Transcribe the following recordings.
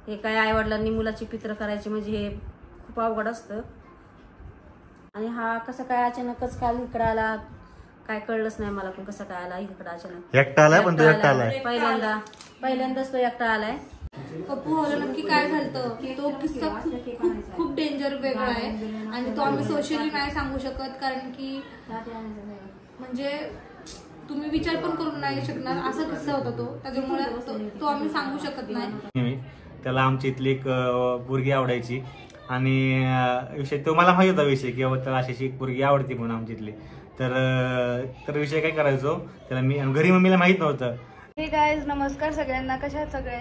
हे काय आईवडिलांनी मुलाची पित्र करायची म्हणजे हे खूप अवघड असतं. आणि हा कसं काय अचानकच काल इकडे आला काय कळलंच नाही मला, पण कसं काय आला इकडे अचानक. एकटा आलाय पण तो एकटा आलाय पहिल्यांदाच तो एकटा आलाय. पप्पू भाऊला नक्की काय झालं तो किस्सा खूप डेंजर वेगळा आहे आणि तो आम्ही सोशली नाही सांगू शकत, कारण की म्हणजे तुम्ही विचार पण करून नाही शकणार असा किस्सा होता तो. त्याच्यामुळे तो आम्ही सांगू शकत नाही. त्याला आमची इथली एक पोरगी आवडायची आणि विषय तो मला माहित होता विषय की त्याला अशी एक पोरगी आवडती म्हणून आमची इथली. तर विषय काय करायचो त्याला मी घरी मम्मीला माहित नव्हतं. हे गाईज नमस्कार सगळ्यांना, कशा आहात सगळे.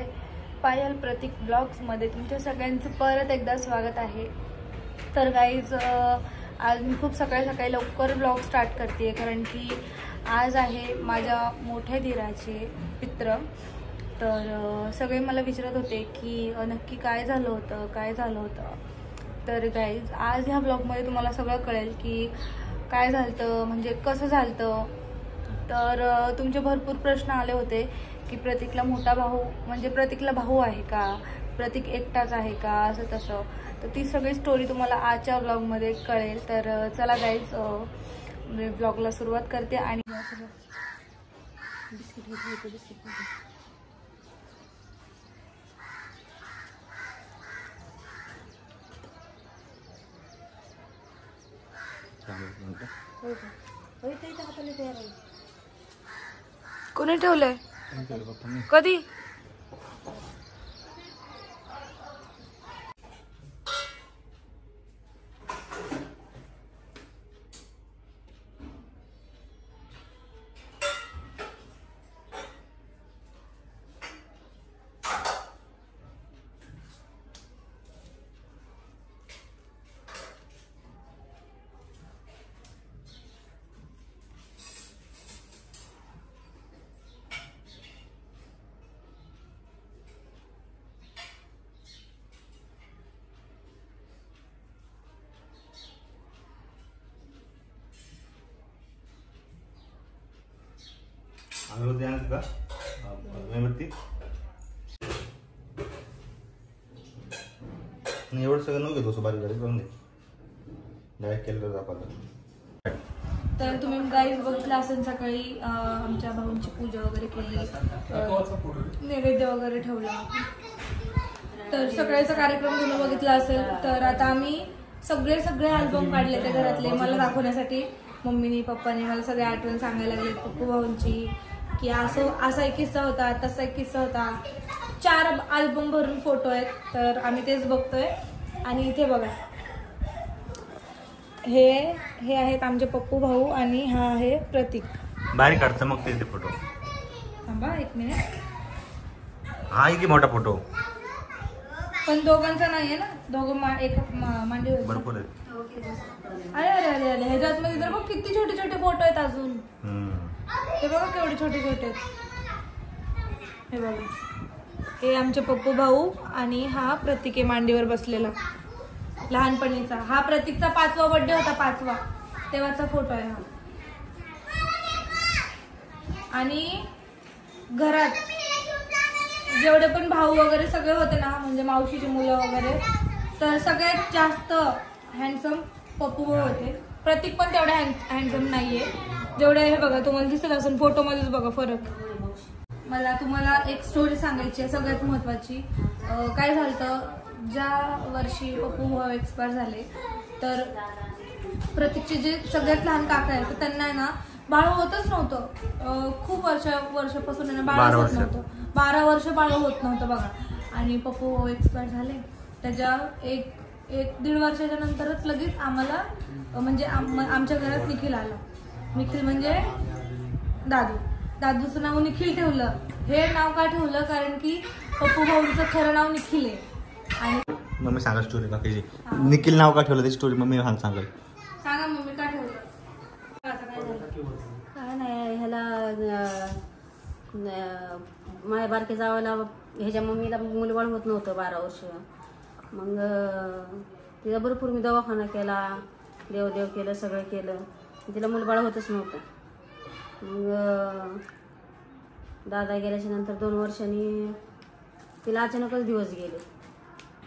पायल प्रतीक ब्लॉग्स मध्ये तुमच्या सगळ्यांचं परत एकदा स्वागत आहे. तर गाईज आज मी खूप सकाळी लवकर ब्लॉग स्टार्ट करते कारण की आज आहे माझ्या मोठ्या दिराचे पित्र. तर सगळे मला विचारत होते की नक्की काय झालं होतं. तर गाईज आज ह्या ब्लॉगमध्ये तुम्हाला सगळं कळेल की काय झालं म्हणजे कसं झालं. तर तुमचे भरपूर प्रश्न आले होते की प्रतीकला मोठा भाऊ म्हणजे प्रतीकला भाऊ आहे का, प्रतीक एकटाच आहे का, असं तसं. तर ती सगळी स्टोरी तुम्हाला आजच्या ब्लॉगमध्ये कळेल. तर चला गाईज मी ब्लॉगला सुरुवात करते. आणि कोणी ठेवलंय कधी? का एवढं सगळं नको घेतो बारीक बारीक करून दे डायरेक्ट केलं जातं. तर तुम्ही गाईज बघितलं असेल सकाळी आमच्या भाऊंची पूजा वगैरे केली, नैवेद्य वगैरे ठेवला. तर सकाळचा कार्यक्रम तुम्ही बघितला असेल. तर आता आम्ही सगळे अल्बम काढले ते घरातले मला दाखवण्यासाठी. मम्मीनी पप्पानी मला सगळे आठवण सांगायला लागले पप्पू भाऊंची की असा एक किस्सा होता, तसा एक किस्सा होता. 4 अल्बम भरून फोटो आहेत. तर आम्ही तेच बघतोय. आणि इथे बघा हे आहेत आमचे पप्पू भाऊ आणि हा आहे प्रतीक. बारीक काढतं मग ते फोटो. थांबा 1 मिनिट. हा की मोठा फोटो पण दोघांचा नाहीये ना, दोघं एक मांडीवर भरपूर आहे. अरे अरे अरे अरे ह्याच्यात मध्ये तर बघ किती छोटे छोटे फोटो आहेत अजून. हे बघा केवढे छोटे छोटे. हे बघा हे आमचे पप्पू भाऊ आणि हा प्रतीक आहे मांडीवर बसलेला लहानपणीचा. हा प्रतीकचा 5वा बर्थडे होता, 5वा तेव्हाचा फोटो आहे हा. आणि घरात जेवढे पण भाऊ वगैरे सगळे होते ना, म्हणजे मावशीची मुलं वगैरे, तर सगळ्यात जास्त हँडसम पप्पू भाऊ होते. प्रतीक पण तेवढा हँडसम नाहीये जेवढे. हे बघा तुम्हाला दिसत असेल फोटो मध्येच बघा फरक. मला तुम्हाला एक स्टोरी सांगायची आहे सगळ्यात महत्वाची. काय झालं ज्या वर्षी पप्पू भाऊ एक्सपायर झाले तर प्रतीकचे जे सगळ्यात लहान काका आहेत तर त्यांना ना बाळ होतच नव्हतं. खूप वर्षापासून बाळ होत नव्हतं. 12 वर्ष बाळ होत नव्हतं बघा. आणि पप्पू भाऊ एक्सपायर झाले त्याच्या 1-1.5 वर्षाच्या नंतरच लगेच आम्हाला म्हणजे आमच्या घरात निखिल आला. निखिल म्हणजे दादूचं नाव निखिल ठेवलं. हे नाव का ठेवलं कारण की पप्पू भाऊंचं खरं नाव निखिल आहे. आणि मम्मी सांगा स्टोरी बाकीची. निखिल नाव का ठेवलं त्याची स्टोरी मम्मी सांगाल. सांगा मम्मी का ठेवलं. काय नाही ह्याला माझ्या बारके जावायला ह्याच्या मम्मीला मुलबाळ होत नव्हतं 12 वर्ष. मग तिला भरपूर मी दवाखाना केला, देव केलं, सगळं केलं. तिला मुलबाळ होतच नव्हतं. मग दादा गेल्याच्या नंतर 2 वर्षांनी तिला अचानकच दिवस गेले.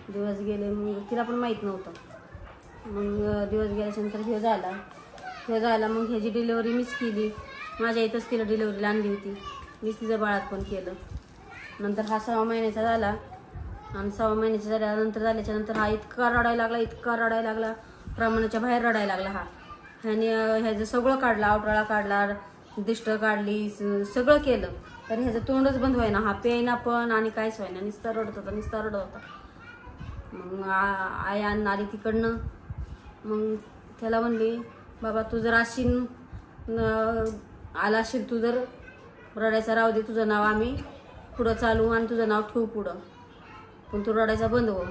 दिवस गेले, मग तिला पण माहीत नव्हतं. मग दिवस गेल्याच्यानंतर हे झाला. मग ह्याची डिलेवरी मीच केली. माझ्या इथंच तिला डिलेवरीला आणली होती. मीच तिचं बाळात पण केलं. नंतर हा 6 महिन्याचा झाला आणि 6 महिन्याचा झाल्याच्यानंतर हा इतका रडायला लागला, प्रमाणाच्या बाहेर रडायला लागला. ह्याने ह्याचं सगळं काढलं, आवटाळा काढला, दिष्ट काढली, सगळं केलं, तर ह्याचं तोंडच बंद व्हायना. हा पेयना पण आणि काहीच व्हायना, नुसता रडत होता. मग आई आली तिकडनं. मग त्याला म्हणली, बाबा तू जर आला असेल, तू जर रडायचा राहू दे, तुझं नाव आम्ही पुढं चालू आणि तुझं नाव ठेवू पुढं, पण तू रडायचा बंद हो.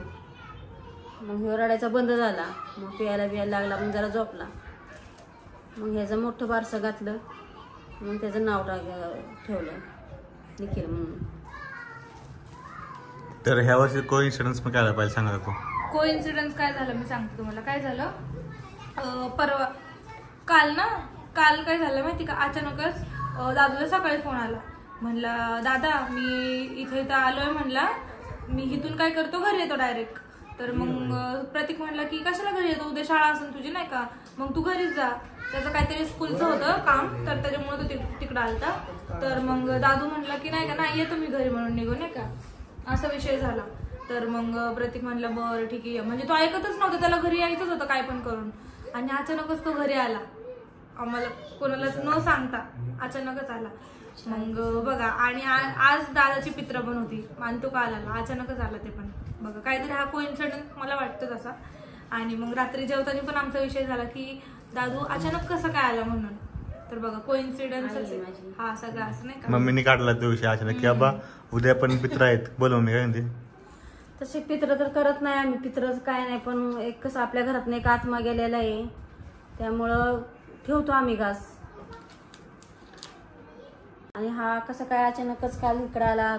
मग ह्यो रडायचा बंद झाला. मग प्यायला लागला, मग जरा झोपला. मग ह्याचं मोठं बारसं घातलं. मग त्याचं नाव ठेवलं निखिल म्हणून. तर ह्या वर्षी कोइन्सिडन्स पण काय पाहिजे सांगा तू. कोइन्सिडन्स काय झालं मी सांगते तुम्हाला. काय झालं, परवा काल काय झालं माहिती का, अचानकच दादूला सकाळी फोन आला. म्हणला, दादा मी इथं आलोय, म्हणला मी इथून काय करतो, घरी येतो डायरेक्ट. तर मग प्रतीक म्हणला की कशाला घरी येतो, उद्या शाळा असेल तुझी नाही का, मग तू घरीच जा. त्याचं काहीतरी स्कूलचं होतं काम, तर त्याच्यामुळे तो तिकडं आलता. तर मग दादू म्हणला की नाही का, नाही येतो मी घरी म्हणून निघून नाही का, असा विषय झाला. तर मग प्रतीक म्हणला बरं ठीक आहे. म्हणजे तो ऐकतच नव्हता, त्याला घरी यायचंच होतं काय पण करून. आणि अचानकच तो घरी आला, आम्हाला कोणालाच न सांगता अचानकच आला. मग बघा, आणि आज दादाची पित्र पण होती आणि तो काल आला, अचानकच आला ते पण. बघा काहीतरी हा कोइन्सिडन्स मला वाटतं तसा. आणि मग रात्री जेवताना पण आमचा विषय झाला की दादू अचानक कसं काय आला म्हणून. तर बघा कोइन्सिडन्स हा सगळा असं नाही का. मम्मीने काढला तो विषय अचानक की बाबा उद्या पण पित्र आहेत, बोलव मी काय म्हणते. तसे पित्र तर करत नाही आम्ही, पित्रच काय नाही, पण एक कसं आपल्या घरात एक आत्मा गेलेला आहे, त्यामुळं ठेवतो आम्ही घास. आणि हा कसं काय अचानकच काल इकडं आला,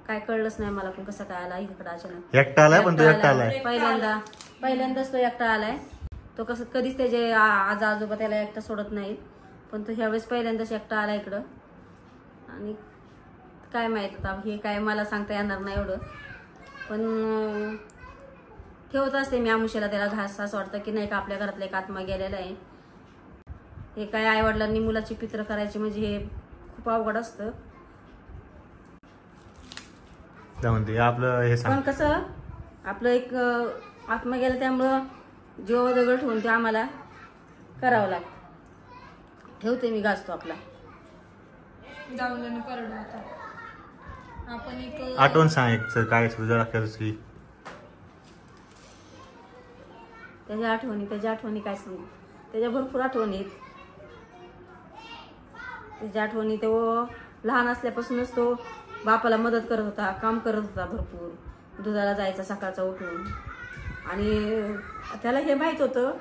काय कळलंच नाही मला पण कसं काय आला इकडं अचानक. एकटा आलाय, पण तो एकटा आलाय पहिल्यांदाच तो एकटा आलाय. तो कसं कधीच त्याचे आजोबा त्याला एकटा सोडत नाहीत, पण तो ह्यावेळेस पहिल्यांदाच एकटा आला इकडं. आणि काय माहित आता हे काय मला सांगता येणार नाही एवढं, पण ठेवत असते मी आमुष्याला त्याला घास. असं वाटतं की नाही का आपल्या घरातला एक आत्मा गेलेला आहे. हे काय आईवडिलांनी मुलाची पित्र करायची म्हणजे हे खूप अवघड असतं. आपलं हे पण कसं आपलं एक आत्मा गेला, त्यामुळं जीव दगड ठेवून ते आम्हाला करावं लागतं. ठेवते मी घासतो आपला जाऊन करडू आता. आपण एक आठवण सांग एक काय तुझ्या की त्याच्या आठवणी काय सांगू, त्याच्या भरपूर आठवणी आहेत. त्याच्या आठवणी तो लहान असल्यापासूनच तो बापाला मदत करत होता, काम करत होता भरपूर. दुधाला जायचा सकाळचा उठून. आणि त्याला हे माहित होतं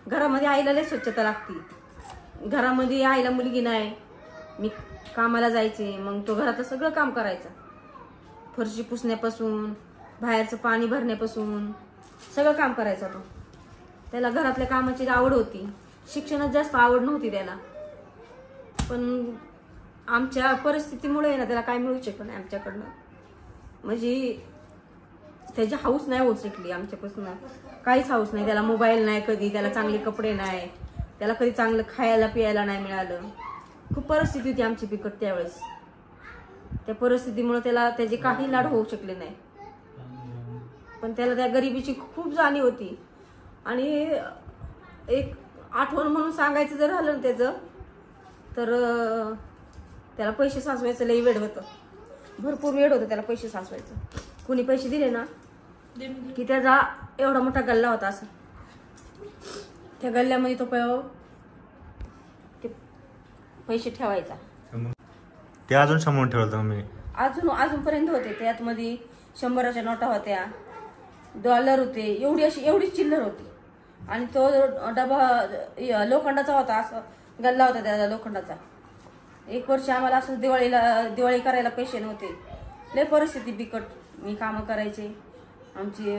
घरामध्ये आईला लय स्वच्छता लागती, घरामध्ये आईला मुलगी नाही. मी कामाला जायचे, मग तो घरातलं सगळं काम करायचा, फरशी पुसण्यापासून बाहेरचं पाणी भरण्यापासून सगळं काम करायचा तो. त्याला घरातल्या कामाची आवड होती, शिक्षणात जास्त आवड नव्हती त्याला. पण आमच्या परिस्थितीमुळे ना त्याला काय मिळू शकलं नाही आमच्याकडनं. म्हणजे त्याची हाऊस नाही होऊ शकली आमच्यापासून, काहीच हाऊस नाही. त्याला मोबाईल नाही कधी, त्याला चांगले कपडे नाही, त्याला कधी चांगलं खायला पियायला नाही मिळालं. खूप परिस्थिती होती आमची बिकट त्यावेळेस. त्या परिस्थितीमुळे त्याला त्याचे काही लाड होऊ शकले नाही. पण त्याला त्या गरिबीची खूप जाणीव होती. आणि एक आठवण म्हणून सांगायचं जर झालं ना त्याचं, तर त्याला पैसे साचवायचं लई वेळ होतं, भरपूर वेळ होतं त्याला पैसे साचवायचं. कुणी पैसे दिले ना की त्याचा एवढा मोठा गल्ला होता असं, त्या गल्ल्यामध्ये तो पैसे ठेवायचा. ते अजून सांभाळून ठेवलं मी अजूनपर्यंत होते. त्यात मध्ये 100च्या नोटा होत्या, डॉलर होते, एवढी चिल्लर होती. आणि तो डबा लोखंडाचा होता, असं गल्ला होता त्याचा लोखंडाचा. एक वर्ष आम्हाला असं दिवाळी करायला पैसे नव्हते, लय परिस्थिती बिकट. मी कामं करायचे, आमची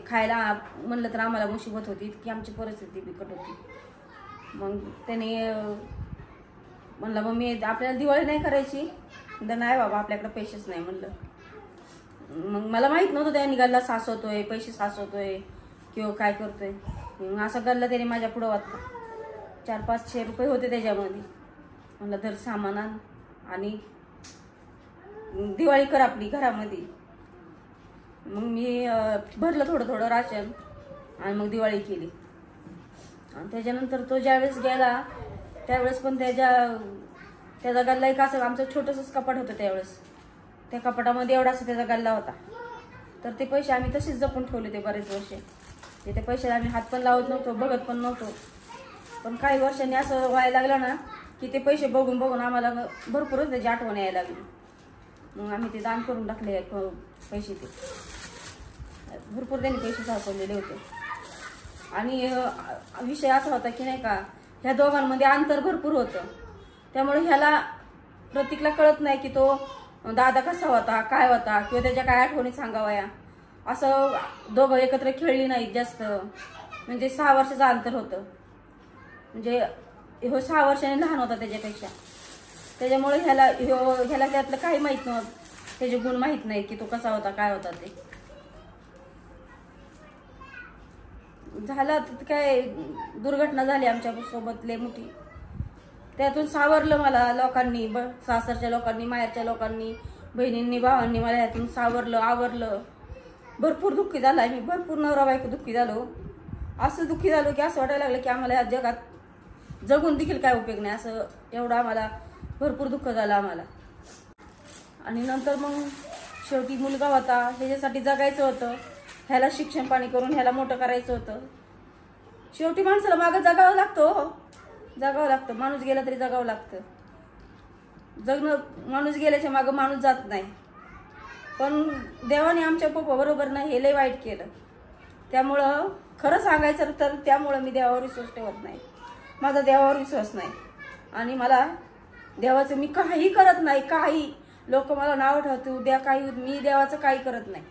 खायला म्हणलं तर आम्हाला मुसीबत होती, इतकी आमची परिस्थिती बिकट होती. मग त्याने म्हणलं मग मी आपल्याला दिवाळी नाही करायची, नाही बाबा आपल्याकडे पैसेच नाही म्हणलं. मग मला माहित नव्हतं त्याने गल्ला साचवतोय, पैसे साचवतोय किंवा काय करतोय. मग असा गल्ला त्याने माझ्या पुढं वाटला. 400-500 रुपये होते त्याच्यामध्ये. म्हणलं धर सामान आण आणि दिवाळी कर आपली घरामध्ये. मग मी भरलं थोडं थोडं राशन आणि मग दिवाळी केली. आणि त्याच्यानंतर तो ज्यावेळेस गेला त्यावेळेस पण त्याचा गल्ला एक असं आमचं छोटंसंच कपाट होतं त्यावेळेस. त्या कपाटामध्ये एवढासा त्याचा गल्ला होता. तर ते पैसे आम्ही तसेच जपून ठेवले ते बरेच वर्ष. ते पैशाला आम्ही हात पण लावत नव्हतो, बघत पण नव्हतो. पण काही वर्षांनी असं व्हायला लागलं ना की ते पैसे बघून बघून आम्हाला भरपूरच त्याची आठवण यायला लागली. मग आम्ही ते दान करून टाकले पैसे. ते भरपूर त्यांनी पैसे साचवलेले होते. आणि विषय असा होता की नाही का, ह्या दोघांमध्ये अंतर भरपूर होतं. त्यामुळे ह्याला प्रतीकला कळत नाही की तो दादा कसा होता, काय होता, किंवा त्याच्या काय आठवणी सांगावया. असं दोघं एकत्र खेळली नाहीत जास्त. म्हणजे 6 वर्षाचं अंतर होतं. म्हणजे 6 वर्षांनी लहान होता त्याच्यापेक्षा. त्याच्यामुळे ह्याला त्यातलं काही माहित नव्हतं. त्याचे गुण माहित नाही की तो कसा होता, काय होता. ते झालं काय, दुर्घटना झाली आमच्या सोबत लय मोठी. त्यातून सावरलं मला लोकांनी, सासरच्या लोकांनी, माहेरच्या लोकांनी, बहिणींनी, भावांनी मला यातून सावरलं, आवरलं. भरपूर दुःखी झाला मी. भरपूर नवरा बायको दुःखी झालो. असं दुःखी झालो की असं वाटायला लागलं की आम्हाला या जगात जगून देखील काय उपयोग नाही. असं एवढं आम्हाला भरपूर दुःख झालं आम्हाला. आणि नंतर मग शेवटी मुलगा होता, ह्याच्यासाठी जगायचं होतं. ह्याला शिक्षण पाणी करून ह्याला मोठं करायचं होतं. शेवटी माणसाला मागं जगावं लागतं. जगावं लागतं. माणूस गेला तरी जगावं लागतं. माणूस गेल्याच्या मागं माणूस जात नाही. पण देवाने आमच्या पप्पा बरोबर नाही, हे लय वाईट केलं. त्यामुळं खरं सांगायचं तर त्यामुळं मी देवावर विश्वास ठेवत नाही. माझा देवावर विश्वास नाही. आणि मला देवाचं मी काही करत नाही. काही लोक मला नाव ठेवते उद्या काही, मी देवाचं काही करत नाही.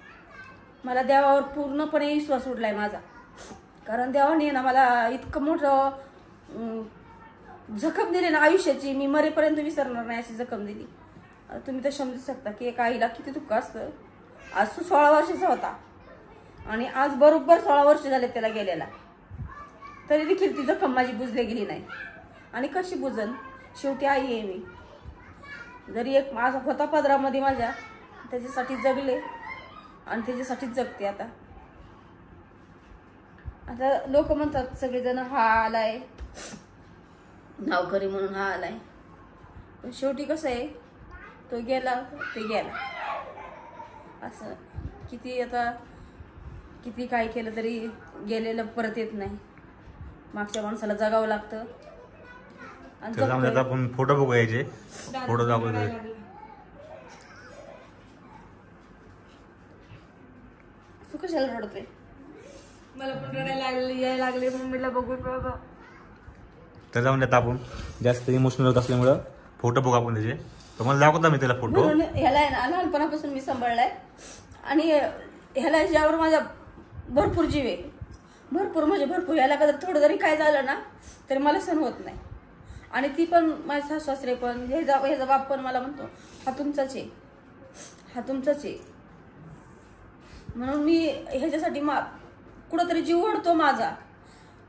मला देवावर पूर्णपणे विश्वास उडलाय माझा. कारण देवाने ना मला इतकं मोठं जखम दिली ना आयुष्याची, मी मरेपर्यंत विसरणार नाही अशी जखम दिली. तुम्ही तर समजू शकता की एका आईला किती दुःख असतं. आज तो 16 वर्षाचा होता आणि आज बरोबर 16 वर्ष झाले त्याला गेलेला. तरी देखील ती जखम माझी बुजली गेली नाही. आणि कशी बुजन, शेवटी आई आहे मी. जरी एक माझा होता पदरामध्ये माझ्या, त्याच्यासाठी जगले आणि त्याच्यासाठीच जगते आता. आता लोक म्हणतात सगळेजण हा आलाय नावकरी म्हणून, हा आलाय. पण शेवटी कसं आहे, तो गेला ते गेला. असं किती काय केलं तरी गेलेलं परत येत नाही. मागच्या माणसाला जगावं लागतं. आपण फोटो बघू यायचे, फोटो दाखवतो. तू कशाला रडतोय? मला पण रडायला लागले मम्मीला बघून. बाबा तर जाऊन देत आपण जास्त इमोशनल होत असल्यामुळं फोटो बघू आपण त्याचे. तुम्हाला दाखवता मी त्याला फोटो. ह्याला आहे ना लहानपणापासून मी सांभाळलाय. आणि ह्याला ज्यावर माझा भरपूर जीव आहे. भरपूर म्हणजे भरपूर. ह्याला कधी थोडं जरी काय झालं ना तरी मला सहन होत नाही. आणि ती पण माझे सासू सासरे पण, ह्याचा बाप पण मला म्हणतो हा तुमचाच आहे, हा तुमचाच आहे. म्हणून मी ह्याच्यासाठी कुठंतरी जीव ओढतो माझा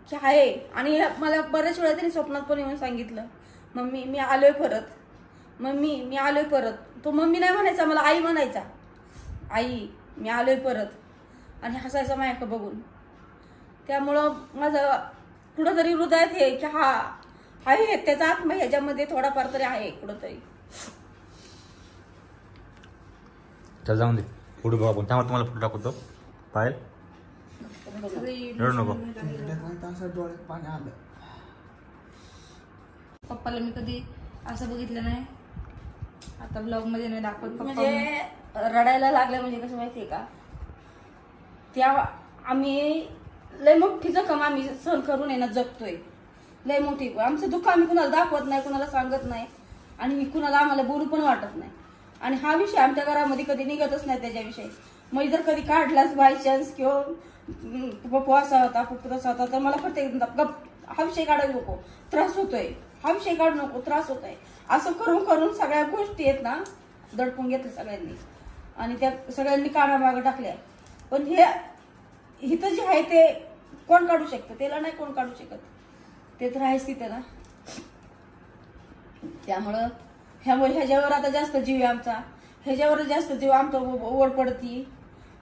की आहे. आणि मला बऱ्याच वेळा त्यांनी स्वप्नात पण येऊन सांगितलं, मम्मी मी आलोय परत, मम्मी मी आलोय परत. तो मम्मी नाही म्हणायचा, मला आई म्हणायचा, आई मी आलोय परत. आणि हसायचा माझ्याकडे बघून. त्यामुळं माझं कुठंतरी हृदयात हे की हा आहे, त्याचा आत्मा ह्याच्यामध्ये थोडाफार तरी आहे कुठंतरी. चल जाऊन दे फोटो बघू आपण. त्यामुळे तुम्हाला फोटो दाखवतो. पायल रडू नको. पप्पाला मी कधी असं बघितलं नाही. आता ब्लॉग मध्ये नाही दाखवत. म्हणजे रडायला लागलं म्हणजे कसं माहितीये का, त्या आम्ही लय मोठी जखम आम्ही सहन करून आहे ना जगतोय. लय मोठी. आमचं दुःख आम्ही कुणाला दाखवत नाही, कुणाला सांगत नाही. आणि कुणाला आम्हाला बोलू पण वाटत नाही. आणि हा विषय आमच्या घरामध्ये कधी निघतच नाही त्याच्याविषयी. मग जर कधी काढलाच बाय चान्स किंवा पप्पू असा होता, पप्पू तसा होता, तर मला प्रत्येक गप हा विषय काढायला नको, त्रास होतोय, हा विषय काढू नको, त्रास होतोय. असं करून करून सगळ्या गोष्टी आहेत ना दडपून घेतल्या सगळ्यांनी. आणि त्या सगळ्यांनी काढा मागं टाकल्या. पण हे इथं जे आहे ते कोण काढू शकतं? त्याला नाही कोण काढू शकत. ते तर आहेच तिथे ना. त्यामुळं ह्याच्यावर आता जास्त जीव आहे आमचा. ह्याच्यावर जास्त जीव आमचा ओढ पडती.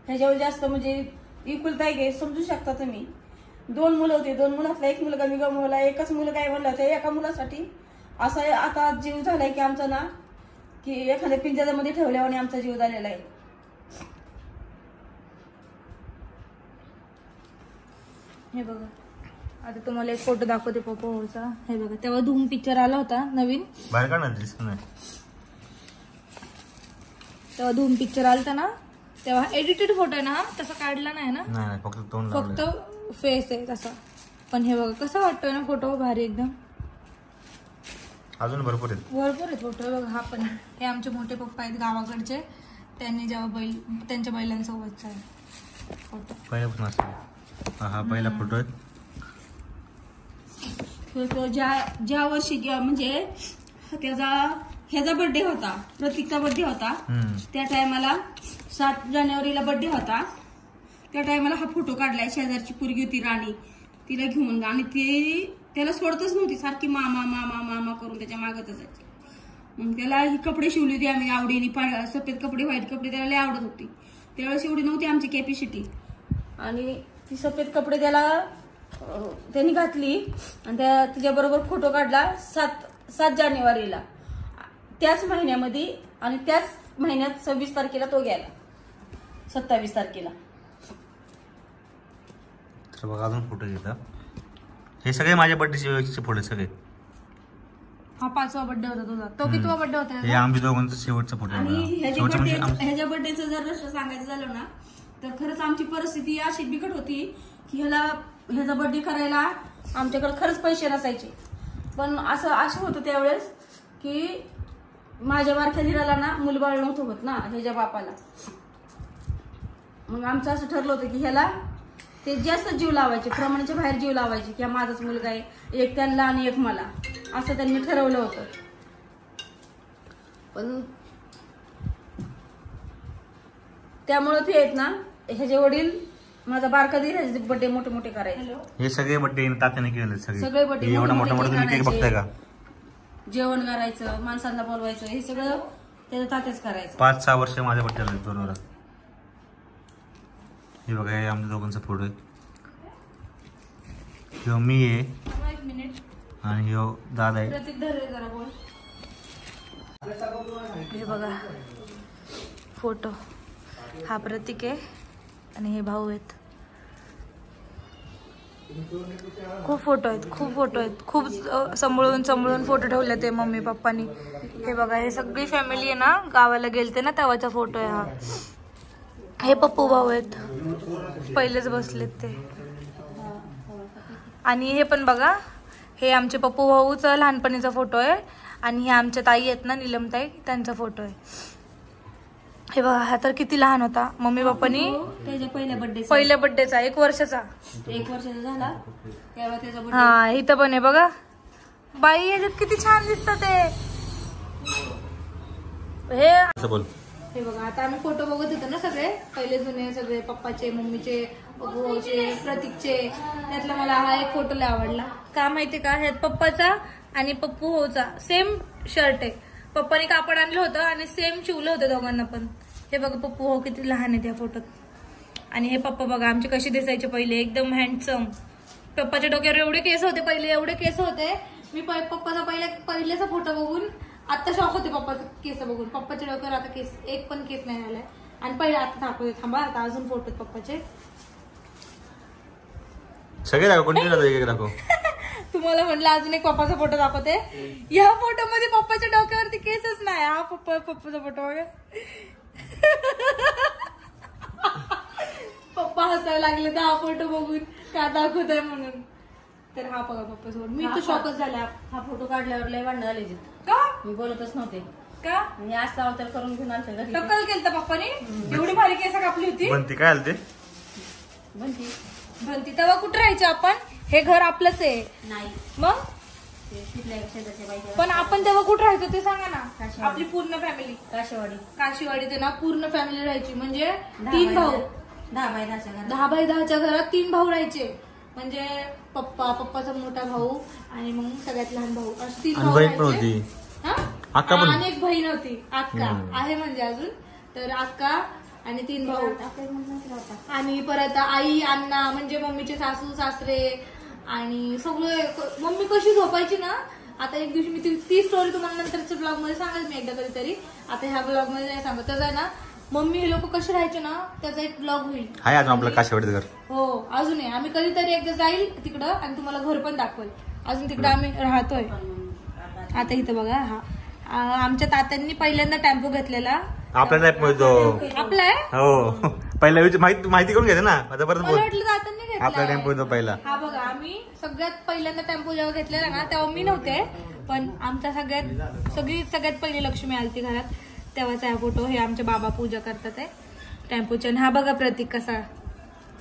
ह्याच्यावर जास्त म्हणजे इकुलता घे. समजू शकता तुम्ही. 2 मुलं होते. 2 मुलातला एक मुलगा मी गमावला. एकच मुलगा आहे म्हणलं होतं. एका मुलासाठी असा आता जीव झालाय की आमचा ना, की एखाद्या पिंजऱ्यामध्ये ठेवल्यावर आमचा जीव झालेला आहे. हे बघा, आता तुम्हाला एक फोटो दाखवते पप्पा भाऊचा. हे बघा, तेव्हा धूम पिक्चर आला होता नवीन. बाहेर काढणार दिसत नाही. तेव्हा धूम पिक्चर आलता ना, तेव्हा एडिटेड फोटो आहे ना, तसा काढला नाही ना, नाही फक्त तोंड फक्त लावलंय. फेस आहे तसा. पण हे बघा कसं वाटतोय ना फोटो, भारी एकदम. अजून भरपूर आहेत. भरपूर आहे फोटो. बघा हा पण, हे आमचे मोठे पप्पा आहेत गावाकडचे. त्यांनी जेव्हा त्यांच्या बैलांसोबतचा फोटो. पहिल्यापासून असतो हा पहिला फोटो आहे. ज्या वर्षी म्हणजे ह्याचा बर्थडे होता, प्रतीकचा बर्थडे होता. त्या टायमाला 7 जानेवारीला बर्थडे होता. त्या टायमाला हा फोटो काढलाय. शेजारची पोरगी होती राणी, तिला घेऊन. आणि ती त्याला सोडतच नव्हती. सारखी मामा मामा मामा करून त्याच्या मागत असायची. मग त्याला ही कपडे शिवली होती आम्ही आवडीने. सफेद कपडे, व्हाईट कपडे त्याला लय आवडत होती. त्यावेळेस एवढी नव्हती आमची कॅपॅसिटी. आणि ती सफेद कपडे त्यांनी घातली आणि तिच्याबरोबर फोटो काढला 7 जानेवारीला त्याच महिन्यामध्ये. आणि त्याच महिन्यात 26 तारखेला तो गेला. 27 तारखेला. तर बघा अजून फोटो घेता. हे सगळे माझ्या बर्थडेचे फोटो सगळे. हा 5वा बर्थडे होता तुझा. तो कितवा बर्थडे होता? हे आमच्या दोघांचा शेवटचा फोटो आणि आहे. ह्याच्या बर्थडेचं जर सांगायचं झालं ना, तर खरंच आमची परिस्थिती अशी बिकट होती की ह्याचा बर्थडे करायला आमच्याकडे खरंच पैसे नसायचे. पण असं होतं त्यावेळेस की माझ्या बारक्या दिराला ना मुलबाळ नव्हतं होत ना ह्याच्या बापाला. मग आमचं असं ठरलं होतं की ह्याला ते जास्त जीव लावायचे, प्रमाणाच्या बाहेर जीव लावायचे की हा माझाच मुलगा आहे, एक त्यांना आणि एक मला, असं त्यांनी ठरवलं होतं. पण त्यामुळे ते आहेत ना, ह्याचे वडील माझा बारका दीर ह्याचे बर्थडे मोठे मोठे करायचे. हे सगळे बर्थडे तात्याने केले. सगळे birthday एवढा मोठे मोठा मोठे तुम्ही केक बघताय का? जेवण करायचं, माणसांना बोलवायचं, हे सगळं त्याच्या तात्याच करायचं. 5-6 वर्ष माझ्या बर्थडेला बरोबर. हे बघा, हे आमच्या दोघांचा फोटो आहे. ह्यो मी आहे एक मिनिट. आणि ह्यो दादा आहे. प्रतीक धर रे जरा बोल. हे बघा फोटो, हा प्रतीक आहे आणि हे भाऊ आहेत. खूप फोटो आहेत, खूप फोटो आहेत. खूप सांभाळून फोटो ठेवले ते मम्मी पप्पानी. हे बघा, हे सगळी फॅमिली आहे ना, गावाला गेलते ना तेव्हाचा फोटो आहे हा. हे पप्पू भाऊ आहेत, पहिलेच बसलेत ते. आणि हे पण बघा, हे आमचे पप्पू भाऊचा लहानपणीचा फोटो आहे. आणि हे आमच्या ताई आहेत ना, नीलमताई, त्यांचा फोटो आहे. हे बघा, हा तर किती लहान होता. मम्मी पप्पानी त्याच्या पहिल्या बर्थडेचा 1 वर्षाचा. 1 वर्षाचा झाला तेव्हा त्याचा बर्थडे. हा, इथं पण आहे बघा. बाई याच्यात किती छान दिसत ते. हे बघा, आता आम्ही फोटो बघत होतो ना सगळे, पहिले जुने सगळे पप्पाचे, मम्मीचे, पप्पूचे, प्रतीकचे. त्यातला मला हा एक फोटो लय आवडला. का माहितीये का, ह्यात पप्पाचा आणि पप्पू भाऊचा सेम शर्ट आहे. पप्पाने कापड आणलं होतं आणि सेम शिवलं होतं दोघांना पण. हे बघा, पप्पू भाऊ किती लहान आहे त्या फोटोत. आणि हे पप्पा बघा आमचे कसे दिसायचे पहिले, एकदम हँडसम. पप्पाच्या डोक्यावर एवढे केस होते पहिले, एवढे केस होते. मी पप्पाचा पहिल्याचा फोटो बघून आता शॉक होते पप्पाचे केस बघून. पप्पाच्या डोक्यावर आता केस, एक पण केस नाही आलाय. आणि पहिले आता दाखवते, थांबा, आता अजून फोटो आहेत पप्पाचे. सगळे दाखव, कोणते दाखव. तुम्हाला म्हटलं अजून एक पप्पाचा फोटो दाखवते. या फोटो मध्ये पप्पाच्या डोक्यावरती केसच नाही. हा पप्पाचा फोटो बघा. पप्पा हसायला लागले तर हा फोटो बघून, का दाखवताय म्हणून. तर हा बघा पप्पासोबत. मी तर शॉकच झाला. हा फोटो काढल्यावर लय भांडण झाले. का मी बोलतच नव्हते का मी असला अवतार करून घेऊन आलते घरी. टक्कल केलं पप्पाने. एवढी भारी केस कापली होती. बनती काय आलं ते बनती भंती. तेव्हा कुठे राहायचे आपण? हे घर आपलंच आहे नाही. मग ते तिथल्या शेजारच्या बाईच्या पण आपण तेव्हा कुठं राहायचो ते सांगा ना. काशीवाडी. आपली पूर्ण फॅमिली काशेवाडी ते ना पूर्ण फॅमिली राहायची. म्हणजे 10 3 भाऊ, 10 बाय 10च्या घरात. 10 बाय 10च्या घरात 3 भाऊ राहायचे. म्हणजे पप्पाचा मोठा भाऊ आणि मग सगळ्यात लहान भाऊ असे 3 भाऊ बहीण पण राहायचे. होती. हा? अक्का पण? आणि एक बहीण होती अक्का आहे म्हणजे अजून. तर अक्का आणि 3 भाऊ आणि परत आई अण्णा म्हणजे मम्मीचे सासू सासरे आणि सगळे. मम्मी कशी झोपायची ना. आता एक दिवशी मी ती स्टोरी तुम्हाला नंतरच्या ब्लॉग मध्ये सांगेल मी एकदा कधीतरी. आता ह्या ब्लॉग मध्ये नाही सांगत. त्याचा आहे ना मम्मी हे लोक कसे राहायचे ना त्याचा एक ब्लॉग होईल. हाय अजून आपलं काशीवाडीचं घर. हो अजून आहे. आम्ही कधीतरी एकदा जाईल तिकडं आणि तुम्हाला घर पण दाखवेल. अजून तिकडं आम्ही राहतोय. आता इथं बघा हा आमच्या तात्यांनी पहिल्यांदा टेम्पो घेतलेला. आपल्या टाइप आपला आहे. हो पहिल्या माहिती करून घेते ना. आता परत मला वाटलं तात्यांनी आपला घेतला. टेम्पो पहिला. हा बघा आम्ही सगळ्यात पहिल्यांदा टेम्पो जेव्हा घेतलेला ना तेव्हा मी नव्हते. पण आमच्या सगळ्यात पहिली लक्ष्मी आलती घरात तेव्हाचा हा फोटो. हे आमचे बाबा पूजा करतात आहे टेम्पोच्या. हा बघा प्रतीक कसा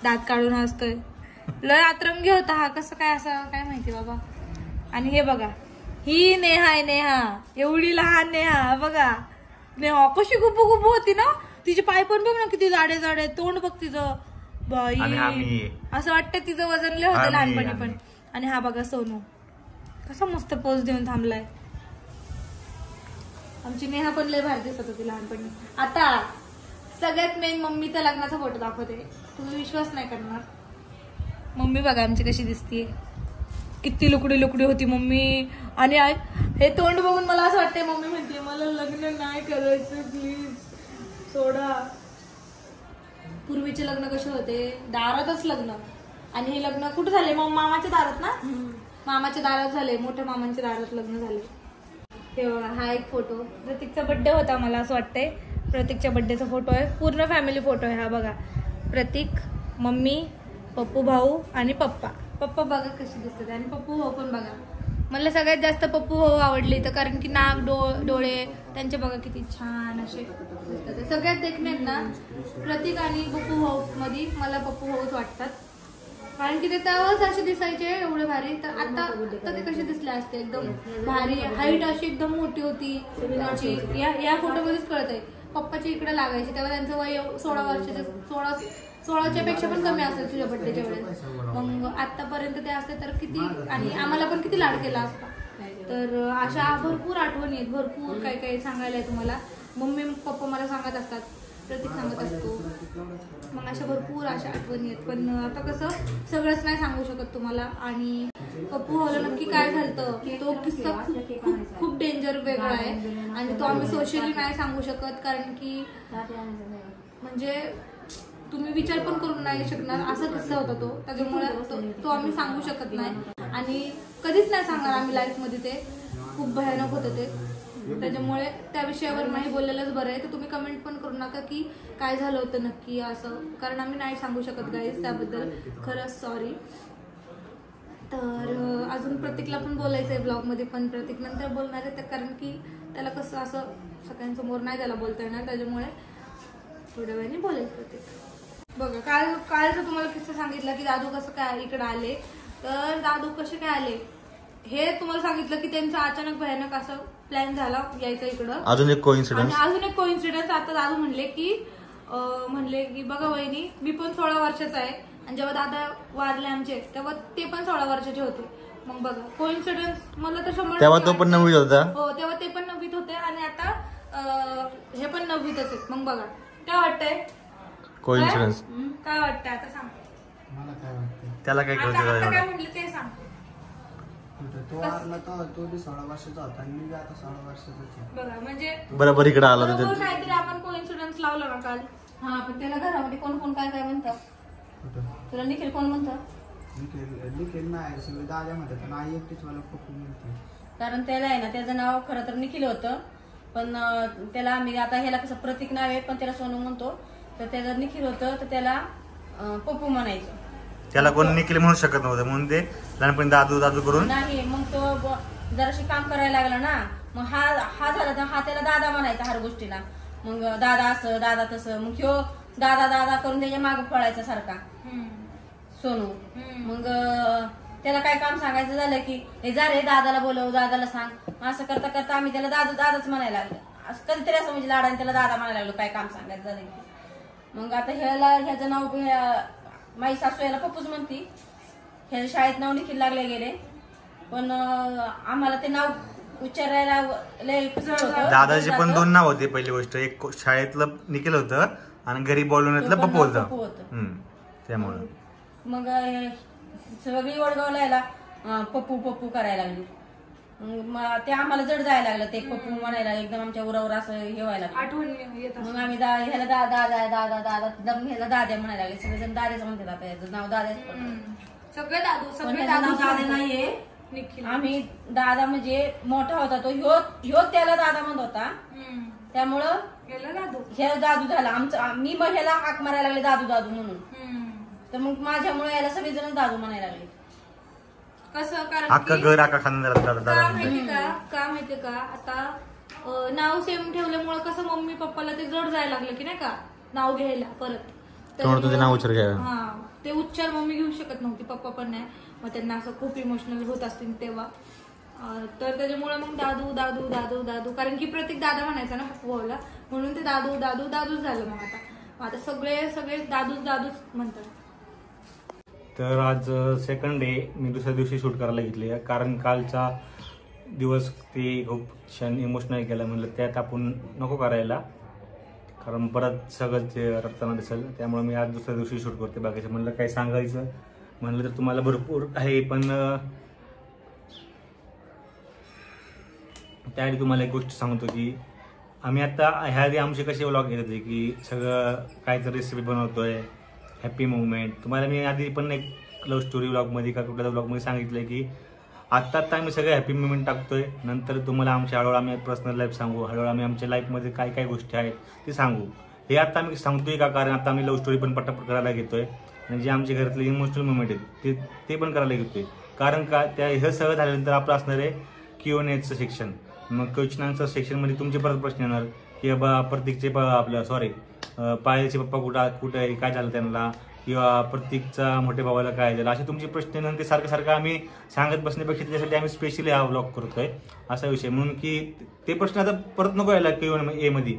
दात काढून हसतोय. लय आतरंगी होता हा. कसं काय असं काय माहिती बाबा. आणि हे बघा ही नेहा आहे. नेहा एवढी लहान नेहा बघा. नेहा कशी गुबू गुबू होती ना. तिचे पाय पण बघ ना किती जाडे जाडे. तोंड बघ तिचं बाई. असं वाटतं तिचं वजन लय होतं लहानपणी पण. आणि हा बघा सोनू कसा मस्त पोज देऊन थांबलाय. आमची नेहा पण लय भारी दिसत होती लहानपणी. आता सगळ्यात मेन मम्मीचा लग्नाचा फोटो दाखवते. तुम्ही विश्वास नाही करणार. मम्मी बघा आमची कशी दिसतीये. किती लुकडी लुकडी होती मम्मी. आणि हे तोंड बघून मला असं वाटतंय मम्मी म्हणते मला लग्न नाही करायचं प्लीज सोडा. पूर्वीचे लग्न कसे होते दारातच लग्न. आणि हे लग्न कुठे झाले मग मामाच्या दारात ना. मामाच्या दारात झाले. मोठ्या मामांच्या दारात लग्न झाले. हे बघा हा एक फोटो प्रतीकचा बर्थडे होता. मला असं वाटतंय प्रतीकच्या बर्थडेचा फोटो आहे. पूर्ण फॅमिली फोटो आहे हा बघा. प्रतीक मम्मी पप्पू भाऊ आणि पप्पा बघा कशी दिसतात. आणि पप्पू भाऊ पण बघा. मला सगळ्यात जास्त पप्पू भाऊ आवडले तर कारण की नाक डोळे त्यांचे बघा किती छान असे दिसतात. सगळ्यात देखण्यात ना प्रतीक आणि पप्पू भाऊ मध्ये मला पप्पू भाऊच वाटतात. कारण की ते तेव्हाच असे दिसायचे एवढे भारी. तर आता ते कसे दिसले असते एकदम भारी. हाईट अशी एकदम मोठी होती त्यांची. या फोटोमध्येच कळत आहे. पप्पाची इकडे लागायची तेव्हा त्यांचं वय 16 वर्षाचे 16च्या पेक्षा पण कमी असेल तुझ्या बड्डेच्या वेळेस. मग आतापर्यंत ते असते तर किती. आणि आम्हाला पण किती लाड केला असता. तर अशा भरपूर आठवणी आहेत. भरपूर काही काही सांगायला आहे तुम्हाला. मम्मी पप्पा मला सांगत असतात प्रतीक सांगत असतो. मग अशा भरपूर अशा आठवणी आहेत. पण आता कसं सगळंच नाही सांगू शकत तुम्हाला. आणि पप्पू भाऊला नक्की काय झालं तो किस्सा खूप डेंजर वेगळा आहे. आणि तो आम्ही सोशली नाही सांगू शकत. कारण की म्हणजे तुम्ही विचार पण करून नाही शकणार असा किस्सा होता तो. त्याच्यामुळे तो आम्ही सांगू शकत नाही. आणि कधीच नाही सांगणार आम्ही लाईफ मध्ये. ते खूप भयानक होतं ते. त्याच्यामुळे त्या विषयावर नाही बोललेलंच बरं आहे. तर तुम्ही कमेंट पण करू नका की काय झालं होतं नक्की असं. कारण आम्ही नाही सांगू शकत गाईज. त्याबद्दल खरंच सॉरी. तर अजून प्रतीकला पण बोलायचं आहे ब्लॉग मध्ये. पण प्रतीक नंतर बोलणार आहे. तर कारण की त्याला कसं असं सगळ्यांसमोर नाही त्याला बोलता येणार. त्याच्यामुळे थोड्या वेळाने बोलेल प्रतीक. बघा काल जर तुम्हाला किस्सा सांगितला की दादू कसं काय इकडे आले. तर दादू कसे काय आले हे तुम्हाला सांगितलं की त्यांचा अचानक भयानक असं प्लॅन झाला यायचा इकडं. अजून एक कोइन्सिडन्स. आता दादू म्हणले की बघा वहिनी मी पण 16 वर्षाचा आहे. आणि जेव्हा दादा वारले आमचे तेव्हा ते पण 16 वर्षाचे होते. मग बघा कोइन्सिडन्स मला तर 100. तेव्हा तो पण 9वीत होता. हो तेव्हा ते पण 9वीत होते. आणि आता हे पण 9वीतच आहेत. मग बघा काय वाटतंय कोइन्सिडन्स. काय वाटतंय आता सांग. मला काय वाटतं त्याला काय आता काय म्हटलं ते सांग. तो वारला तो बी 16 वर्षाचा होता आणि मी आता 16 वर्षाचा. बघा म्हणजे बरोबर इकडे आला बरोबर काहीतरी आपण कोइन्सिडन्स लावला ना काल. हा पण त्याला घरामध्ये कोण कोण काय काय म्हणतात. तुला निखिल कोण म्हणतं. निखिल नाही सगळे दादा म्हणतात. आई एकटीच मला खूप म्हणते. कारण त्याला आहे ना त्याचं नाव खरं तर निखिल होतं. पण त्याला आम्ही आता ह्याला कसं प्रतीक नाव आहे पण त्याला सोनू म्हणतो. तर त्याचं निखिल होतं तर त्याला पप्पू म्हणायचं. त्याला कोण निखिल म्हणू शकत नव्हतं म्हणून ते लहानपणी दादू दादू करून नाही. मग तो जराशी काम करायला लागला ना. मग हा झाला तर हा त्याला दादा म्हणायचा हर गोष्टीला. मग दादा असं दादा तसं. मग ह्यो दादा दादा करून त्याच्या मागे पळायचा सारखा सोनू. मग त्याला काय काम सांगायचं झालं की हे जा रे दादाला बोलव, दादाला सांग. असं करता करता आम्ही त्याला दादाच म्हणायला लागलो. असं कधीतरी असं म्हणजे लाडाने त्याला दादा म्हणायला लागलो काय काम सांगायचं झालं की. मग आता ह्याचं नाव माझी सासू याला पप्पूच म्हणती. ह्याच्या शाळेत नाव निखिल लागले गेले, पण आम्हाला ते नाव उच्चारायला लय होतं. दादाचे पण 2 नाव होते. पहिली गोष्ट एक शाळेतलं निखिल होतं आणि घरी बोलवण्यातलं पप्पू होतं. त्यामुळे मग सगळी वडगावला यायला पप्पू पप्पू करायला लागली. ते आम्हाला जड जायला लागलं ते पप्पू म्हणायला. एकदम आमच्या उरावर असं हे व्हायला लागलं. मग आम्ही ह्याला दादा दादा दादा ह्याला दाद्या म्हणायला लागले. सगळेजण दाद्याच म्हणतात. आता याचं नाव दाद्याच सगळे दादू, सगळे नाव दादा नाहीये. आम्ही दादा म्हणजे मोठा होता तो, ह्यो त्याला दादा म्हणत होता. त्यामुळं ह्याला दादू झाला आमचं. मी मग ह्याला हाक मारायला लागले दादू दादू म्हणून. तर मग माझ्यामुळे याला सगळेजण दादू म्हणायला लागले. कसं कारण माहितीये का आता नाव सेम ठेवल्यामुळे कसं मम्मी पप्पाला ते जड जायला लागलं की नाही का नाव घ्यायला परत. नाव उच्चार घ्यायला. हा ते उच्चार मम्मी घेऊ शकत नव्हती, पप्पा पण नाही. मग त्यांना असं खूप इमोशनल होत असतील तेव्हा. तर त्याच्यामुळे मग दादू दादू दादू दादू, कारण की प्रत्येक दादा म्हणायचा ना पप्पू भाऊला, म्हणून ते दादू दादू दादूच झालं. मग आता सगळे दादूच दादूच म्हणतात. तर आज सेकंड डे मी दुसऱ्या दिवशी शूट करायला घेतले, कारण कालचा दिवस ते खूप क्षण इमोशनल गेला. म्हणलं त्यात आपण नको करायला, कारण परत सगळं ते रक्ताना दिसेल. त्यामुळे मी आज दुसऱ्या दिवशी शूट करते. बाकीचं म्हणलं काही सांगायचं म्हणलं तर तुम्हाला भरपूर आहे, पण त्याआधी तुम्हाला एक गोष्ट सांगतो की आम्ही आता ह्या आधी आमचे कसे व्लॉग घेत होते की सगळं काहीतरी रेसिपी बनवतोय, हॅपी मुवमेंट. तुम्हाला मी आधी पण एक लव्ह स्टोरी व्लॉगमध्ये का कुठल्या व्लॉगमध्ये सांगितलं की आत्ता आम्ही सगळे हॅपी मुवमेंट टाकतोय. नंतर तुम्हाला आमच्या हळूहळू आम्ही पर्सनल लाईफ सांगू, हळूहळू आम्ही आमच्या लाईफमध्ये काय काय गोष्टी आहेत ते सांगू. हे आता आम्ही सांगतोय का, कारण आता आम्ही लव्ह स्टोरी पण पटापट करायला घेतोय आणि जे आमच्या घरातले इमोशनल मुवमेंट आहेत ते पण करायला घेतोय. कारण का त्या हे सगळं झाल्यानंतर आपलं असणार आहे Q&Aचं सेक्शन. मग क्वेश्चन आन्सर सेक्शनमध्ये तुमचे परत प्रश्न येणार की बाबा प्रत्येकचे पायलचे पप्पा कुठं आहे, काय झालं त्यांना, किंवा प्रत्येकचा मोठ्या भावाला काय झालं, असे तुमचे प्रश्न नंतर सारखं आम्ही सांगत बसण्यापेक्षा त्याच्यासाठी आम्ही स्पेशली हा व्लॉग करतोय असा विषय. म्हणून की ते प्रश्न आता परत नको यायला Q&A मध्ये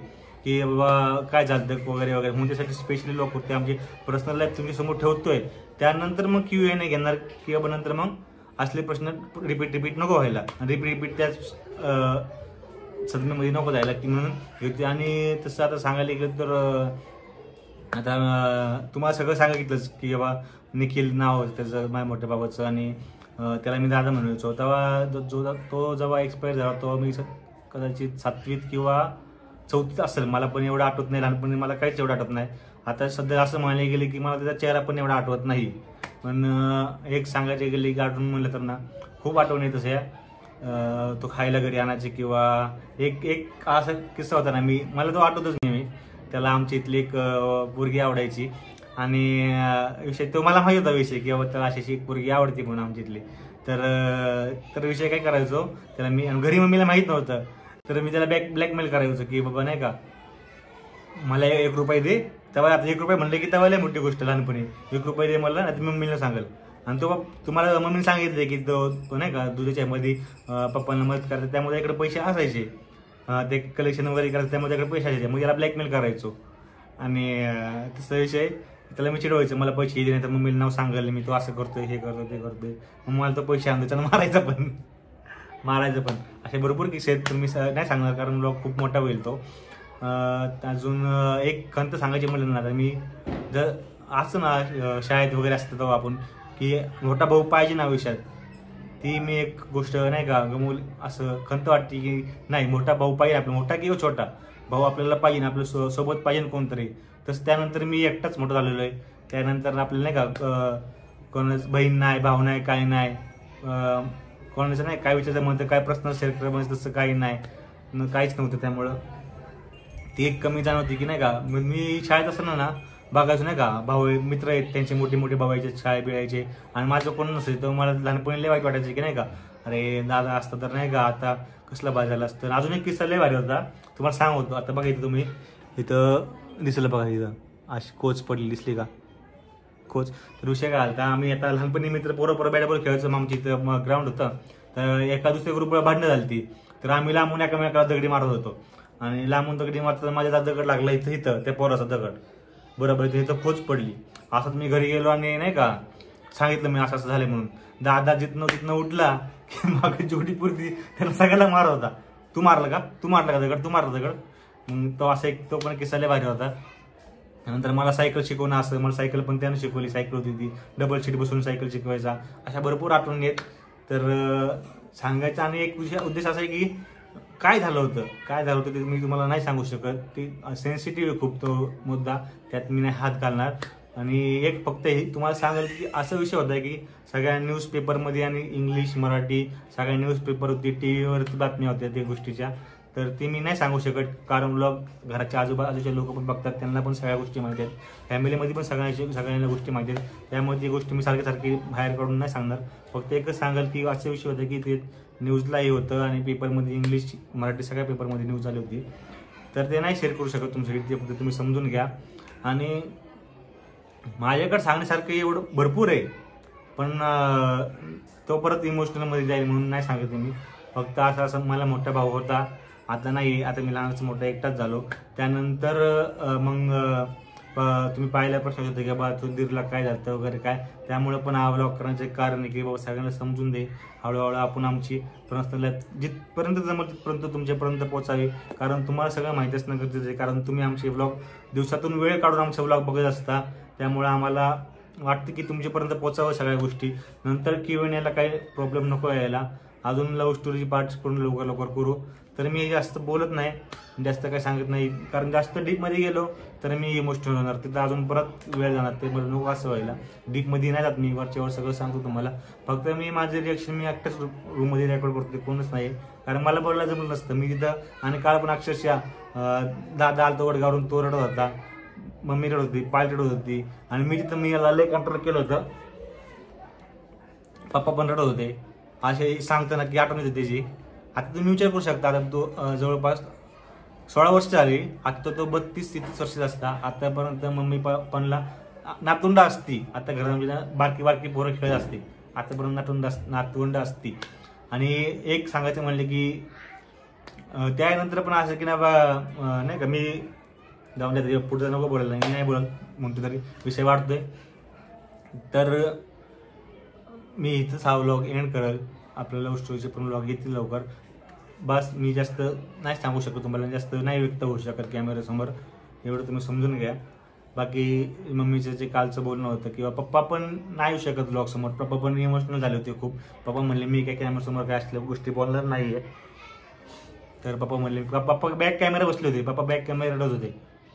की बाबा काय झालं वगैरे वगैरे, म्हणून त्यासाठी स्पेशली व्लॉग करतोय. आमची पर्सनल लाईफ तुमच्या समोर ठेवतोय. त्यानंतर मग Q&A घेणार किंवा नंतर मग असले प्रश्न रिपीट नको व्हायला, रिपीट त्याच सदम्यामध्ये नको जायला की म्हणून घेते. आणि तसं आता सांगायला गेलं तर आता तुम्हाला सगळं सांगितलंच की बाबा निखिल नाव त्याचं माझ्या मोठ्या बाबाचं, आणि त्याला मी दादा म्हणायचो. तेव्हा तो जेव्हा एक्सपायर झाला तेव्हा मी कदाचित 7वीत किंवा 4थीत असेल, मला पण एवढं आठवत नाही. लहानपणी मला काहीच एवढं आठवत नाही. आता सध्या असं म्हणायला गेले की मला त्याचा चेहरा पण एवढा आठवत नाही. पण एक सांगायचे गेले की आठवण म्हणलं तर ना खूप आठवण येत तसं. तो खायला घरी आणायचे किंवा एक असा किस्सा होता ना, मला तो आठवतच नाही. त्याला आमच्या इथली एक पोरगी आवडायची आणि विषय तो मला माहिती होता विषय की बाबा त्याला अशी एक पोरगी आवडती म्हणून आमच्या इथली. तर विषय काय करायचो त्याला मी, घरी मम्मीला माहीत नव्हतं, तर मी त्याला ब्लॅकमेल करायचो की बाबा नाही का मला 1 रुपये दे. तेव्हा आता 1 रुपये म्हणलं की तेव्हा लय मोठी गोष्ट, लहानपणी 1 रुपये दे मला, आता मम्मीला सांगेल. आणि तो तुम्हाला मम्मीने सांगितले की तो नाही का दुधाच्या मध्ये पप्पांना मदत करतात, त्यामुळे इकडे पैसे असायचे, ते कलेक्शन वगैरे करायचं, त्यामुळे त्याकडे पैसे असायचे. मग याला ब्लॅकमेल करायचो आणि तसा विषय त्याला मी चिडवायचं मला पैसे दे, नाही तर मम्मीला नाव सांगायला मी तो असं करतोय हे करतो ते करतोय. मग मला तो पैसे आणतो, त्याला मारायचं पण असे भरपूर किस्से आहेत. तुम्ही नाही सांगणार कारण ब्लॉग खूप मोठा होईल तो. अजून एक खंत सांगायची म्हणलं ना, तर मी जर असं ना शाळेत वगैरे असतं तेव्हा आपण की मोठा भाऊ पाहिजे ना आयुष्यात, ती मी एक गोष्ट नाही का गमवली असं खंत वाटते की नाही मोठा भाऊ पाहिजे आपला, मोठा किंवा छोटा भाऊ आपल्याला पाहिजे, आपल्या सोबत पाहिजे कोणतरी. तसं त्यानंतर मी एकटाच मोठं झालेलो आहे. त्यानंतर आपल्याला नाही का कोणाच बहीण नाही, भाऊ नाही, काय नाही, कोणाचं नाही काय विचारायचं म्हणतं, काय पर्सनल शेअर करायचं तसं काही नाही, काहीच नव्हतं. त्यामुळं ती एक कमी जाणवती की नाही का. मी शाळेत असताना ना बघायचो नाही का भाऊ मित्र आहेत त्यांचे मोठे भाऊ यायचे शाळेत बिळायचे, आणि माझं कोण नसायचं. तर मला लहानपणी लय वाईट वाटायचं की नाही का अरे दादा असतं तर नाही का आता कसलं भारी झालं असतं. अजून एक किस्सा लय भारी होता तुम्हाला सांगतो. आता बघा इथं तुम्ही इथं दिसलं बघा, इथं अशी कोच पडली दिसली का, कोच. तर विषय काय झाला, आम्ही आता लहानपणी मित्र पोरं बॅट बॉल खेळायचं. मग आमच्या इथं ग्राउंड होतं. तर एका दुसऱ्या ग्रुपला भांडणं झाली ती. तर आम्ही लांबून एकामेकाला दगडी मारत होतो आणि लांबून दगडी मारताना माझ्या दगड लागला इथं त्या पोराचा दगड बरोबर इथं खोच पडली. असंच मी घरी गेलो आणि नाही का सांगितलं मी असं झालं म्हणून. दादा जिथनं उठला की मागे जोडी पुरती त्याला सगळ्याला मारत होता. तू मारला का दगड, तू मारला दगड. मग तो असा एक तो पण किस्सा लय भारी होता. नंतर मला सायकल शिकवणं असं, मला सायकल पण त्यानं शिकवली. सायकल होती ती डबल सीट बसून सायकल शिकवायचा. अशा भरपूर आठवणी आहेत. तर सांगायचा आणि एक उद्देश असा आहे की काय झालं होतं ते मी तुम्हाला नाही सांगू शकत. ती सेन्सिटिव्ह खूप तो मुद्दा, त्यात मी नाही हात घालणार. आणि एक फक्त तुम्हाला सांगेल की असा विषय होता की सगळ्या न्यूजपेपरमध्ये आणि इंग्लिश मराठी सगळ्या न्यूजपेपर होती, टीव्हीवरती बातम्या होत्या त्या गोष्टीच्या. तर ते मी नाही सांगू शकत कारण ब्लॉग घराच्या आजूबाजूचे लोक पण बघतात, त्यांना पण सगळ्या गोष्टी माहिती आहेत. फॅमिलीमध्ये पण सगळ्यांना गोष्टी माहिती आहेत. त्यामुळे ती गोष्टी मी सारखी बाहेर काढून नाही सांगणार. फक्त एकच सांगाल की असे विषय होते की ते न्यूजलाही होतं आणि पेपरमध्ये इंग्लिश मराठी सगळ्या पेपरमध्ये न्यूज आली होती. तर ते नाही शेअर करू शकत तुमच्याकडे, ते फक्त तुम्ही समजून घ्या. आणि माझ्याकडे सांगण्यासारखं एवढं भरपूर आहे पण तो परत इमोशनलमध्ये जाईल म्हणून नाही सांगत मी. फक्त असं मला मोठा भाऊ होता, आता नाही, आता मी लहानाचं मोठा एकटाच झालो. त्यानंतर मग तुम्ही पाहिल्या प्रश्न होते की बाबा सुधीरला काय झालं वगैरे काय. त्यामुळे पण हा व्लॉग करण्याचं एक कारण आहे की बाबा सगळ्यांना समजून दे. हळूहळू आपण आमची पर्सनल जिथपर्यंत जमल तिथपर्यंत तुमच्यापर्यंत पोहोचावी. कारण तुम्हाला सगळं माहिती असणं गरजेचं आहे. कारण तुम्ही आमचे व्लॉग दिवसातून वेळ काढून आमचे व्लॉग बघत असता. त्यामुळे आम्हाला वाटतं की तुमच्यापर्यंत पोचावं सगळ्या गोष्टी. नंतर Q&Aला काही प्रॉब्लेम नको यायला. अजून लव्ह स्टोरीची पार्ट्स करून लवकर करू. तर मी जास्त बोलत नाही, जास्त काही सांगत नाही कारण जास्त डीपमध्ये गेलो तर मी इमोशनल होणार, तिथं अजून परत वेळ जाणार. ते मला नको असं व्हायला. डीपमध्ये नाही जात मी, वरच्यावर सगळं सांगतो तुम्हाला. फक्त मी माझे रिॲक्शन मी एकटाच रूममध्ये रेकॉर्ड करतो, कोणच नाही. कारण मला बोलायला जमलं नसतं मी तिथं. आणि काल पण अक्षरशः दादा आलतो वडगावरून, तो रडत होता, मम्मी रडत होती, पाय रडत होती आणि मी तिथं मी याला लय कंट्रोल केलं होतं. पप्पा पण रडत होते. असे सांगताना की आठवण येते त्याची. आता तुम्ही विचार करू शकता, आता तो जवळपास 16 वर्ष झाली, आता तो 32-33 वर्षाचा असता. आतापर्यंत मम्मी पप्पांना नातवंड असती. आता घरामध्ये बारकी पोरं खेळत असते. आतापर्यंत नातवंड असती. आणि एक सांगायचं म्हणले की त्यानंतर पण असं की नाही का मी जाऊन द्या पुढचं नको बोलायला, मी नाही बोलत म्हणतो तरी विषय वाढतोय. तर मी इथंच हा व्लॉग एंड करेल. आपल्या लव्ह स्टोरीचे पण व्लॉग येतील लवकर. बस मी जास्त नाही सांगू शकत तुम्हाला, जास्त नाही व्यक्त होऊ शकत कॅमेऱ्यासमोर, एवढं तुम्ही समजून घ्या. बाकी मम्मीचं जे कालचं बोलणं होतं किंवा पप्पा पण नाही येऊ शकत व्लॉगसमोर. पप्पा पण इमोशनल झाले होते खूप. पप्पा म्हणले मी काय कॅमेऱ्यासमोर काय असल्या गोष्टी बोलणार नाही आहे. तर पप्पा म्हणले, पप्पा बॅक कॅमेरा बसले होते, पप्पा बॅक कॅमेरा रडत होते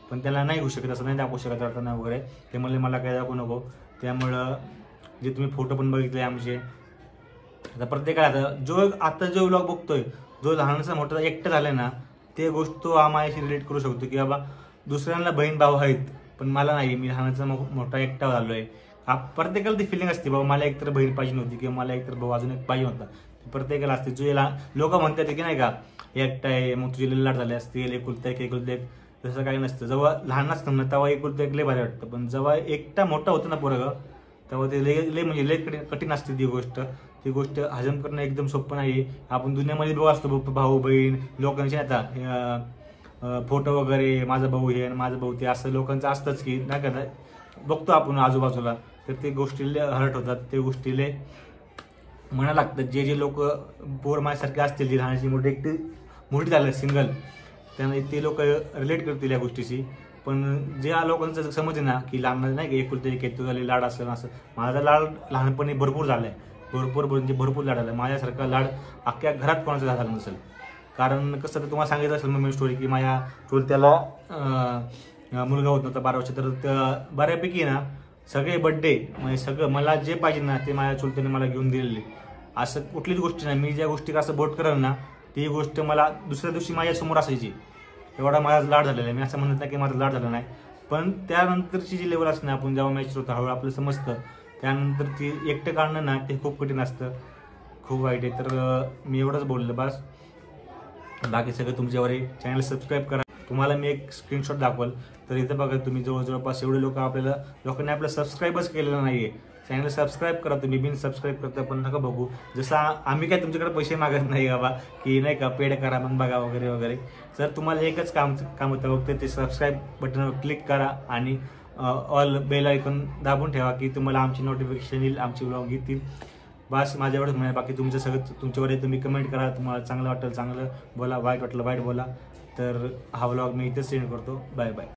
पण त्याला नाही होऊ शकत, असं नाही दाखवू शकत रडताना वगैरे. ते म्हणले मला काय दाखवू नको. त्यामुळं जे तुम्ही फोटो पण बघितले आमचे, आता प्रत्येकाला आता जो व्लॉग बघतोय, जो लहानसा मोठा एकटं झालाय ना, ते गोष्ट तो आम्हाशी रिलेट करू शकतो की बाबा दुसऱ्यांना बहीण भाऊ आहेत पण मला नाही, मी लहानाचा मोठा एकटा झालोय. प्रत्येकाला ती फिलिंग असते बाबा मला एकतर बहीण पाहिजे नव्हती किंवा मला एकतर भाऊ अजून एक पाहिजे होता. प्रत्येकाला असते. जो लोक म्हणतात की नाही का एकटा आहे मग तुझे लाड झाले असतील, एकुलता एक. तसं काही नसतं. जेव्हा लहान असतं ना तेव्हा एकुलता एक लय भारी वाटतं, पण जेव्हा एकटा मोठा होतं ना पोरगं तेव्हा ते लय कठीण असते ती गोष्ट हजम करणं एकदम सोपं नाही. आपण दुनियामध्ये बघ असतो भाऊ बहीण लोकांचे, आता फोटो वगैरे माझा भाऊ हे आणि माझा भाऊ ते असं लोकांचं असतंच की नाही का बघतो आपण आजूबाजूला. तर ते गोष्टी हर्ट होतात, ते गोष्टीले म्हणायला लागतात. जे लोक पोर माझ्यासारखे असतील जी लहानशी मोठी झालं सिंगल, त्यांना ते लोक रिलेट करतील या गोष्टीशी. पण ज्या लोकांचं समज आहे ना की लहान नाही का एकुलते एक येतो झाले लाड असं असं, माझा लाड लहानपणी भरपूर झालाय, भरपूर लाड आलाय. माझ्यासारखा लाड अख्ख्या घरात कोणाचा झाला नसेल. कारण कसं तर तुम्हाला सांगितलं असेल मग स्टोरी की माझ्या चुलत्याला मुलगा होत नव्हता 12 वर्ष. तर बऱ्यापैकी ना सगळे बड्डे म्हणजे सगळं मला जे पाहिजे ना ते माझ्या चुलत्याने मला घेऊन दिलेले. असं कुठलीच गोष्ट नाही, मी ज्या गोष्टी असं बोट करेल ना ती गोष्ट मला दुसऱ्या दिवशी माझ्यासमोर असायची. एवढा माझा लाड झालेला आहे. मी असं म्हणत नाही की माझा लाड झाला नाही, पण त्यानंतरची जी लेवल असते ना आपण जेव्हा मॅच होतं हळूहळू आपलं समजतं, त्यानंतर ती एकटं काढणं ना ते खूप कठीण असतं, खूप वाईट आहे. तर मी एवढंच बोललं बस. बाकी सगळं तुमच्यावर आहे. चॅनल सबस्क्राईब करा. तुम्हाला मी एक स्क्रीनशॉट दाखवल. तर इथं बघा तुम्ही जवळपास एवढे लोकांनी आपलं सबस्क्राईबच केलेलं नाहीये. चॅनल सबस्क्राईब करा तुम्ही, बिन सबस्क्राईब करता पण नका बघू. जसं आम्ही काय तुमच्याकडे पैसे मागत नाही बाबा की नाही का पेड करा मग बघा वगैरे वगैरे. तर तुम्हाला एकच काम होतं फक्त ते सबस्क्राईब बटनवर क्लिक करा आणि ऑल बेल आयकॉन दाबून ठेवा की तुम्हाला आमची नोटिफिकेशन येईल, आमचे व्लॉग येतील. बस माझ्या एवढंच म्हणा. बाकी तुमचं सगळं तुमच्यावर तुम्ही कमेंट करा. तुम्हाला चांगलं वाटेल चांगलं बोला, वाईट वाटलं वाईट बोला. तर हा व्लॉग मी इथेच सेंड करतो. Bye bye.